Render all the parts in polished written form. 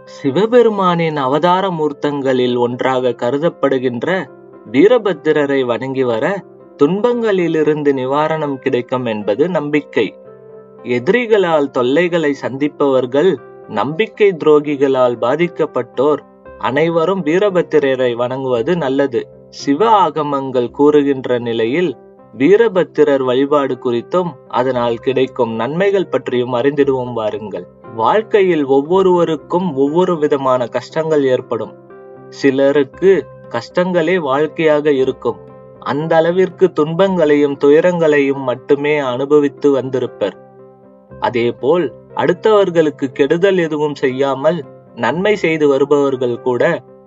சிவபெருமானின் அவதார மூர்த்தங்களில் ஒன்றாக கருதப்படுகின்ற வீரபத்திரரை வணங்கி வர துன்பங்களிலிருந்து நிவாரணம் கிடைக்கும் என்பது நம்பிக்கை. எதிரிகளால் தொல்லைகளை சந்திப்பவர்கள், நம்பிக்கை துரோகிகளால் பாதிக்கப்பட்டோர் அனைவரும் வீரபத்திரரை வணங்குவது நல்லது. சிவ ஆகமங்கள் கூறுகின்ற நிலையில் வீரபத்திரர் வழிபாடு குறித்தும் அதனால் கிடைக்கும் நன்மைகள் பற்றியும் அறிந்திடுவோம் வாருங்கள். வாழ்க்கையில் ஒவ்வொருவருக்கும் ஒவ்வொரு விதமான கஷ்டங்கள் ஏற்படும். சிலருக்கு கஷ்டங்களே வாழ்க்கையாக இருக்கும். அந்த அளவிற்கு துன்பங்களையும் துயரங்களையும் மட்டுமே அனுபவித்து வந்திருப்பர். அதேபோல் அடுத்தவர்களுக்கு கெடுதல் எதுவும் செய்யாமல் நன்மை செய்து வருபவர்கள் கூட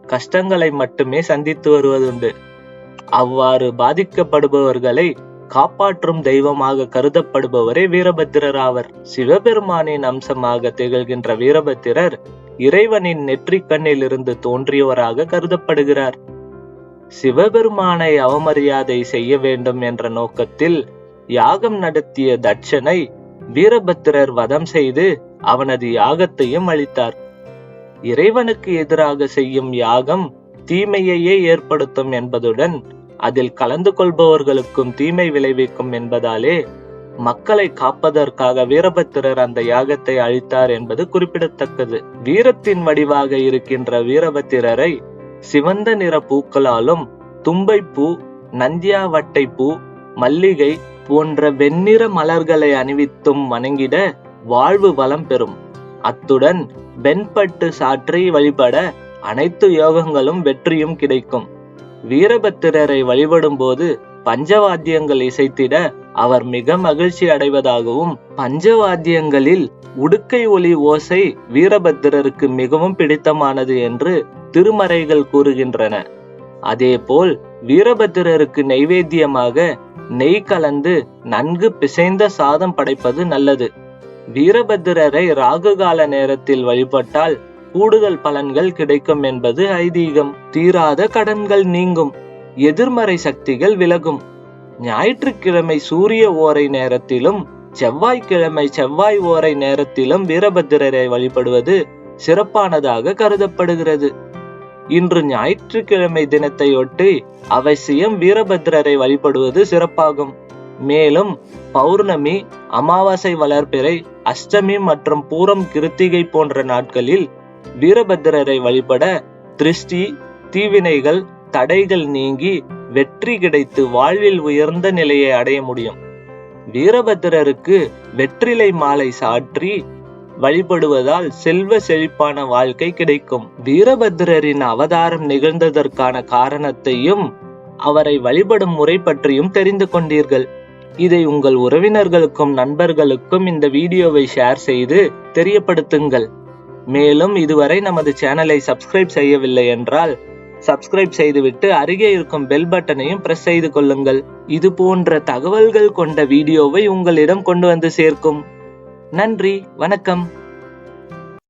கஷ்டங்களை மட்டுமே சந்தித்து வருவதுண்டு. அவ்வாறு பாதிக்கப்படுபவர்களை காப்பாற்றும் தெய்வமாக கருதப்படுபவரே வீரபத்திரர் ஆவர். சிவபெருமானின் அம்சமாக திகழ்கின்ற வீரபத்திரர் இறைவனின் நெற்றிக் கண்ணில் இருந்து தோன்றியவராக கருதப்படுகிறார். சிவபெருமானை அவமரியாதை செய்ய வேண்டும் என்ற நோக்கத்தில் யாகம் நடத்திய தட்சனை வீரபத்திரர் வதம் செய்து அவனது யாகத்தையும் அழித்தார். இறைவனுக்கு எதிராக செய்யும் யாகம் தீமையையே ஏற்படுத்தும் என்பதுடன் அதில் கலந்து கொள்பவர்களுக்கும் தீமை விளைவிக்கும் என்பதாலே மக்களை காப்பதற்காக வீரபத்திரர் அந்த யாகத்தை அழித்தார் என்பது குறிப்பிடத்தக்கது. வீரத்தின் வடிவாக இருக்கின்ற வீரபத்திரரை சிவந்த நிற பூக்களாலும், தும்பைப்பூ, நந்தியாவட்டை பூ, மல்லிகை போன்ற வெண்ணிற மலர்களை அணிவித்தும் வணங்கிட வாழ்வு வளம் பெறும். அத்துடன் வெண்பட்டு சாற்றி வழிபட அனைத்து யோகங்களும் வெற்றியும் கிடைக்கும். வீரபத்திரரை வழிபடும் போது பஞ்சவாத்தியங்கள் இசைத்திட அவர் மிக மகிழ்ச்சி அடைவதாகவும், பஞ்சவாத்தியங்களில் உடுக்கை ஒலி ஓசை வீரபத்திரருக்கு மிகவும் பிடித்தமானது என்று திருமறைகள் கூறுகின்றன. அதேபோல் வீரபத்திரருக்கு நைவேத்தியமாக நெய் கலந்து நன்கு பிசைந்த சாதம் படைப்பது நல்லது. வீரபத்திரரை ராகுகால நேரத்தில் வழிபட்டால் கூடுதல் பலன்கள் கிடைக்கும் என்பது ஐதீகம். தீராத கடன்கள் நீங்கும், எதிர்மறை சக்திகள் விலகும். ஞாயிற்றுக்கிழமை சூரிய ஓரை நேரத்திலும் செவ்வாய்க்கிழமை செவ்வாய் ஓரை நேரத்திலும் வீரபத்திரரை வழிபடுவது சிறப்பானதாக கருதப்படுகிறது. இன்று ஞாயிற்றுக்கிழமை தினத்தையொட்டி அவசியம் வீரபத்திரரை வழிபடுவது சிறப்பாகும். மேலும் பௌர்ணமி, அமாவாசை வளர்பிறை, அஷ்டமி மற்றும் பூரம் கிருத்திகை போன்ற நாட்களில் வீரபத்திரரை வழிபட திருஷ்டி, தீவினைகள், தடைகள் நீங்கி வெற்றி கிடைத்து வாழ்வில் உயர்ந்த நிலையை அடைய முடியும். வீரபத்திரருக்கு வெற்றிலை மாலை சாற்றி வழிபடுவதால் செல்வ செழிப்பான வாழ்க்கை கிடைக்கும். வீரபத்திரரின் அவதாரம் நிகழ்ந்ததற்கான காரணத்தையும் அவரை வழிபடும் முறை பற்றியும் தெரிந்து கொண்டீர்கள். இதை உங்கள் உறவினர்களுக்கும் நண்பர்களுக்கும் இந்த வீடியோவை ஷேர் செய்து தெரியப்படுத்துங்கள். மேலும் இதுவரை நமது சேனலை சப்ஸ்கிரைப் செய்யவில்லை என்றால் சப்ஸ்கிரைப் செய்துவிட்டு அருகே இருக்கும் பெல் பட்டனையும் பிரஸ் செய்து கொள்ளுங்கள். இது போன்ற தகவல்கள் கொண்ட வீடியோவை உங்களிடம் கொண்டு வந்து சேர்க்கும். நன்றி, வணக்கம்.